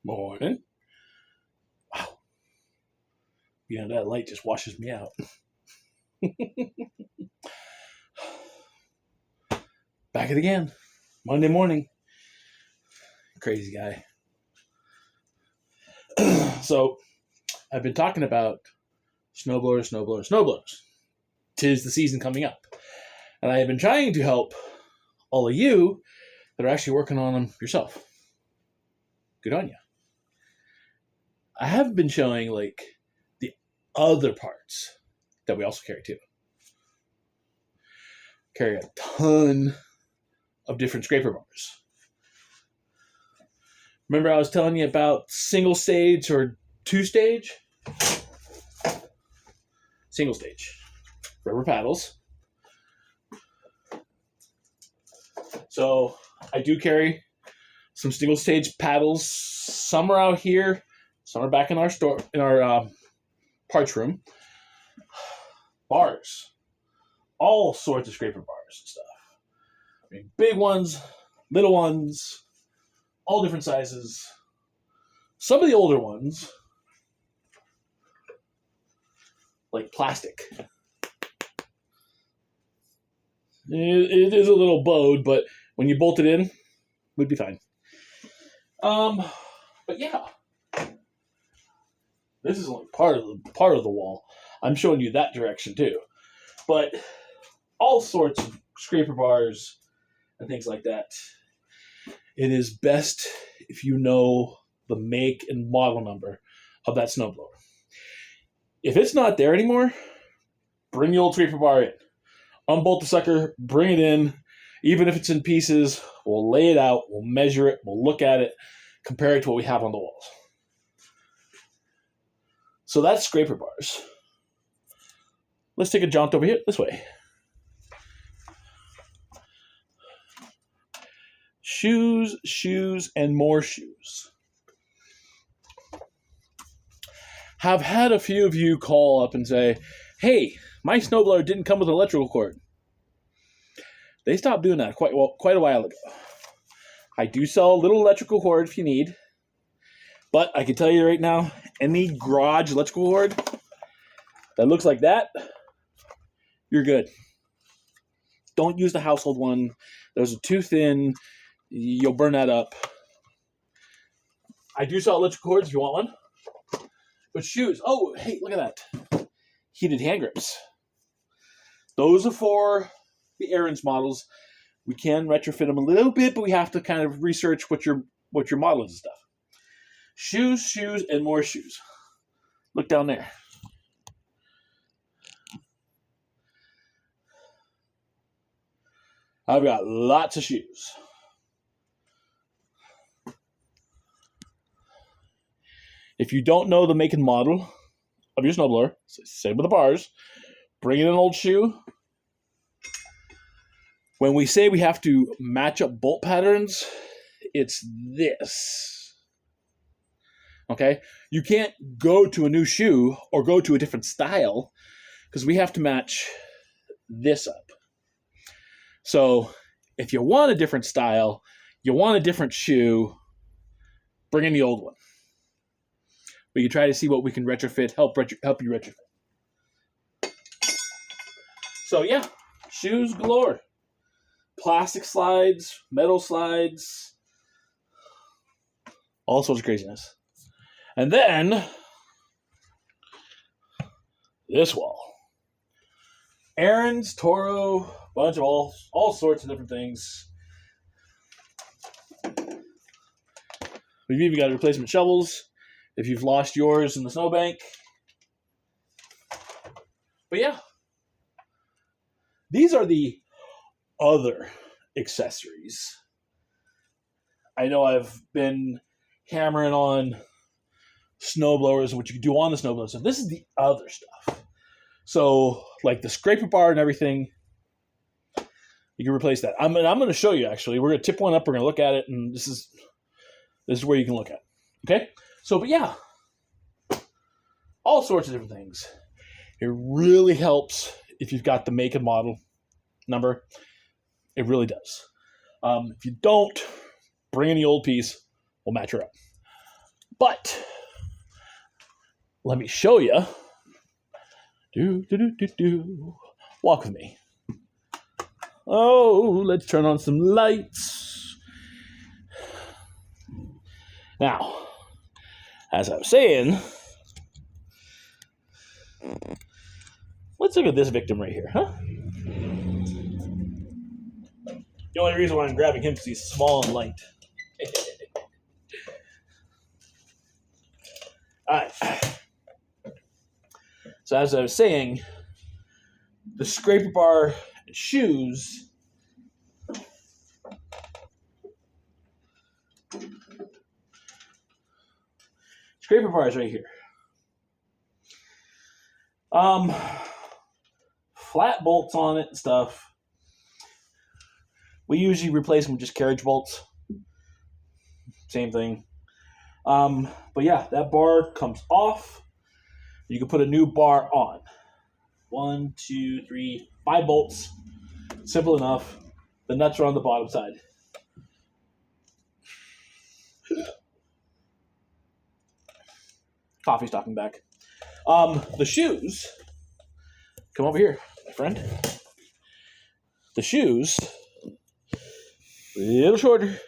Morning. Wow. That light just washes me out. Back it again. Monday morning. Crazy guy. So, I've been talking about snowblowers. 'Tis the season coming up. And I have been trying to help all of you that are actually working on them yourself. Good on you. I have been showing the other parts that we also carry too. Carry a ton of different scraper bars. Remember I was telling you about single stage or two stage? Single stage. Rubber paddles. So I do carry some single stage paddles. Some are out here. Some are back in our store, in our parts room. Bars. All sorts of scraper bars and stuff. I mean, big ones, little ones, all different sizes. Some of the older ones, like plastic. It is a little bowed, but when you bolt it in, we'd be fine. But yeah. This is only part of the wall. I'm showing you that direction too. But all sorts of scraper bars and things like that. It is best if you know the make and model number of that snowblower. If it's not there anymore, bring the old scraper bar in. Unbolt the sucker, bring it in. Even if it's in pieces, we'll lay it out, we'll measure it, we'll look at it, compare it to what we have on the walls. So that's scraper bars. Let's take a jaunt over here, this way. Shoes, and more shoes. Have had a few of you call up and say, hey, my snowblower didn't come with an electrical cord. They stopped doing that quite a while ago. I do sell a little electrical cord if you need. But I can tell you right now, any garage electrical cord that looks like that, you're good. Don't use the household one. Those are too thin. You'll burn that up. I do sell electrical cords if you want one. But shoes, oh, hey, look at that. Heated hand grips. Those are for the Aaron's models. We can retrofit them a little bit, but we have to kind of research what your model is and stuff. Shoes, and more shoes. Look down there. I've got lots of shoes. If you don't know the make and model of your snowblower, same with the bars, bring in an old shoe. When we say we have to match up bolt patterns, it's this. Okay? You can't go to a new shoe or go to a different style because we have to match this up. So if you want a different style, you want a different shoe, bring in the old one. We can try to see what we can retrofit, help you retrofit. So yeah, shoes galore. Plastic slides, metal slides, all sorts of craziness. And then, this wall. Aaron's, Toro, bunch of all sorts of different things. We've even got replacement shovels if you've lost yours in the snowbank. But yeah, these are the other accessories. I know I've been hammering on snowblowers, what you can do on the snowblower. So this is the other stuff. So like the scraper bar and everything, you can replace that. I'm going to show you actually. We're going to tip one up. We're going to look at it, and this is where you can look at it. Okay. So, but yeah, all sorts of different things. It really helps if you've got the make and model number. It really does. If you don't, bring in the old piece. We'll match her up. But let me show you. Walk with me. Oh, let's turn on some lights. Now, as I was saying, let's look at this victim right here, huh? The only reason why I'm grabbing him is he's small and light. Alright. So as I was saying, the scraper bar and shoes scraper bar is right here. Flat bolts on it and stuff. We usually replace them with just carriage bolts. Same thing. But yeah, that bar comes off. You can put a new bar on. 1, 2, 3, 5 bolts. Simple enough. The nuts are on the bottom side. Coffee's talking back. The shoes. Come over here, my friend. The shoes. A little shorter.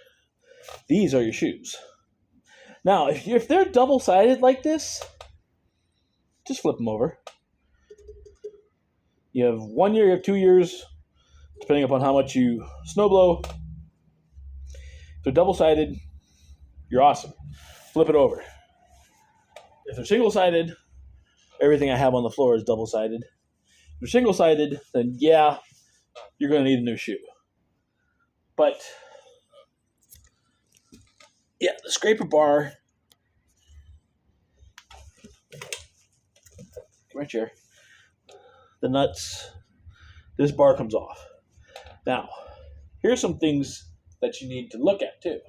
These are your shoes. Now, if they're double-sided like this, just flip them over. You have 1 year, you have 2 years, depending upon how much you snowblow. If they're double-sided, you're awesome. Flip it over. If they're single-sided, everything I have on the floor is double-sided. If they're single-sided, then yeah, you're going to need a new shoe. But yeah, the scraper bar. Come right here. The nuts. This bar comes off. Now, here's some things that you need to look at too.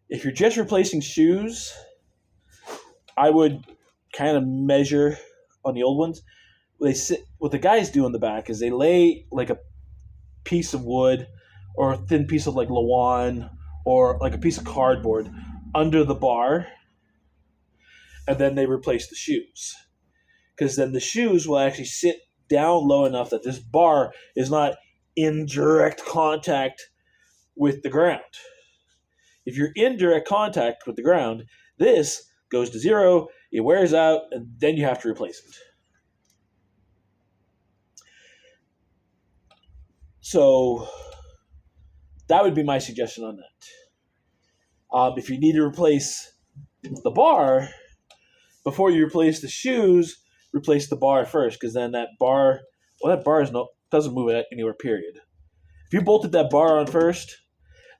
If you're just replacing shoes, I would kind of measure on the old ones. What the guys do in the back is they lay like a piece of wood or a thin piece of like lawn or like a piece of cardboard under the bar, and then they replace the shoes. Because then the shoes will actually sit down low enough that this bar is not in direct contact with the ground. If you're in direct contact with the ground, this goes to zero, it wears out, and then you have to replace it. So that would be my suggestion on that. If you need to replace the bar, before you replace the shoes, replace the bar first, because then that bar doesn't move anywhere, period. If you bolted that bar on first,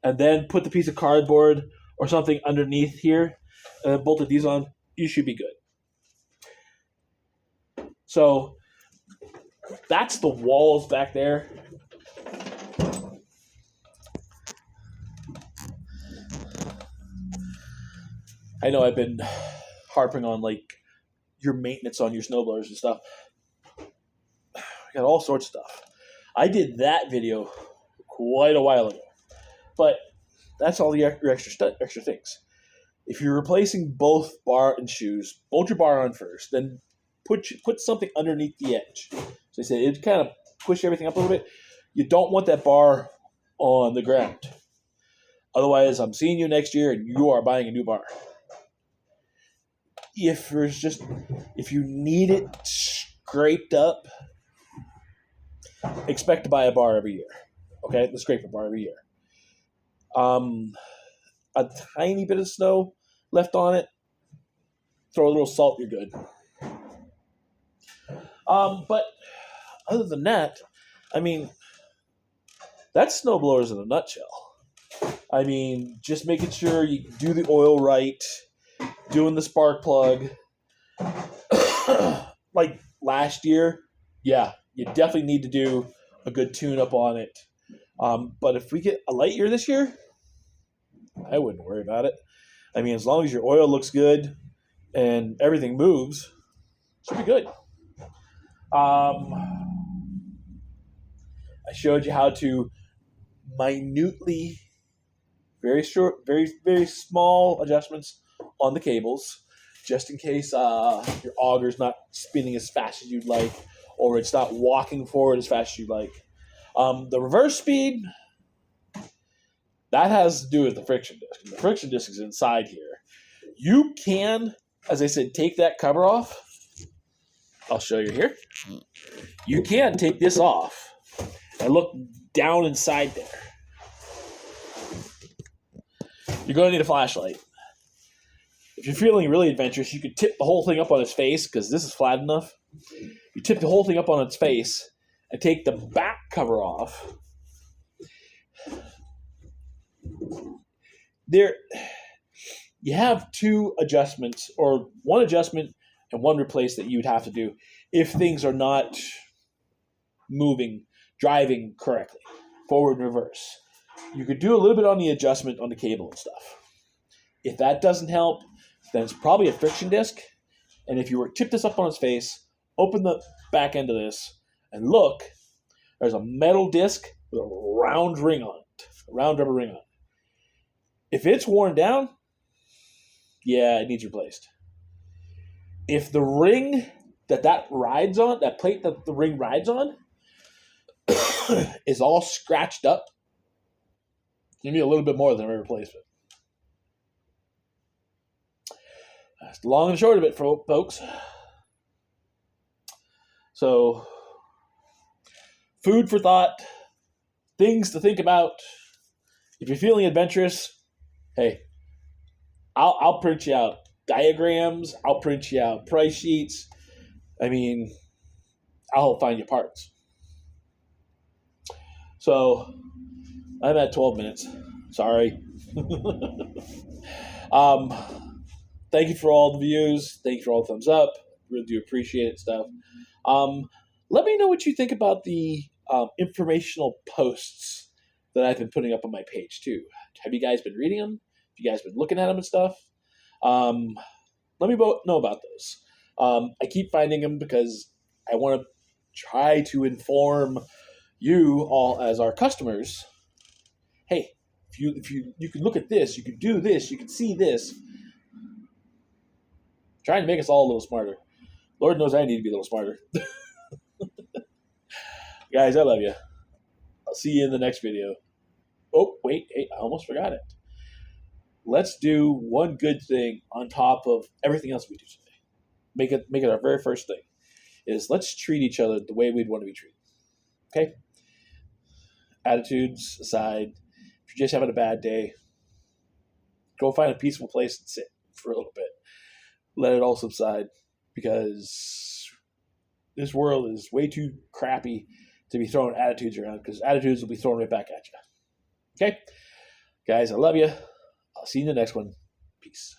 and then put the piece of cardboard or something underneath here, and then bolted these on, you should be good. So that's the walls back there. I know I've been harping on like your maintenance on your snowblowers and stuff. I got all sorts of stuff. I did that video quite a while ago, but that's all the extra things. If you're replacing both bar and shoes, bolt your bar on first, then put something underneath the edge. So I say it kind of push everything up a little bit. You don't want that bar on the ground. Otherwise, I'm seeing you next year and you are buying a new bar. If you need it scraped up, expect to buy a bar every year. Okay, the scraper bar every year. A tiny bit of snow left on it, throw a little salt, you're good. But other than that, I mean, that's snowblowers in a nutshell. I mean, just making sure you do the oil right, doing the spark plug. Like last year, yeah, you definitely need to do a good tune-up on it. But if we get a light year this year, I wouldn't worry about it. I mean, as long as your oil looks good and everything moves, it should be good. I showed you how to minutely Very short, very small adjustments on the cables, just in case your auger's not spinning as fast as you'd like, or it's not walking forward as fast as you'd like. The reverse speed, that has to do with the friction disc. The friction disc is inside here. You can, as I said, take that cover off. I'll show you here. You can take this off and look down inside there. You're going to need a flashlight. If you're feeling really adventurous, you could tip the whole thing up on its face, because this is flat enough. You tip the whole thing up on its face and take the back cover off. There, you have two adjustments, or one adjustment and one replace that you would have to do if things are not moving, driving correctly, forward and reverse. You could do a little bit on the adjustment on the cable and stuff. If that doesn't help, then it's probably a friction disc. And if you were to tip this up on its face, open the back end of this, and look, there's a metal disc with a round ring on it, a round rubber ring on it. If it's worn down, yeah, it needs replaced. If the ring that rides on, that plate that the ring rides on, is all scratched up, you need a little bit more than a replacement. That's the long and short of it, folks. So, food for thought, things to think about. If you're feeling adventurous, hey, I'll print you out diagrams. I'll print you out price sheets. I mean, I'll find you parts. So, I'm at 12 minutes. Sorry. Thank you for all the views. Thank you for all the thumbs up. Really do appreciate it, stuff. Let me know what you think about the informational posts that I've been putting up on my page, too. Have you guys been reading them? Have you guys been looking at them and stuff? Let me know about those. I keep finding them because I want to try to inform you all as our customers. Hey, if you can look at this, you can do this, you can see this. Trying to make us all a little smarter. Lord knows I need to be a little smarter. Guys, I love you. I'll see you in the next video. Oh, wait, hey, I almost forgot it. Let's do one good thing on top of everything else we do today. Make it our very first thing. Is let's treat each other the way we'd want to be treated. Okay? Attitudes aside, if you're just having a bad day, go find a peaceful place and sit for a little bit. Let it all subside, because this world is way too crappy to be throwing attitudes around, because attitudes will be thrown right back at you. Okay? Guys, I love you. I'll see you in the next one. Peace.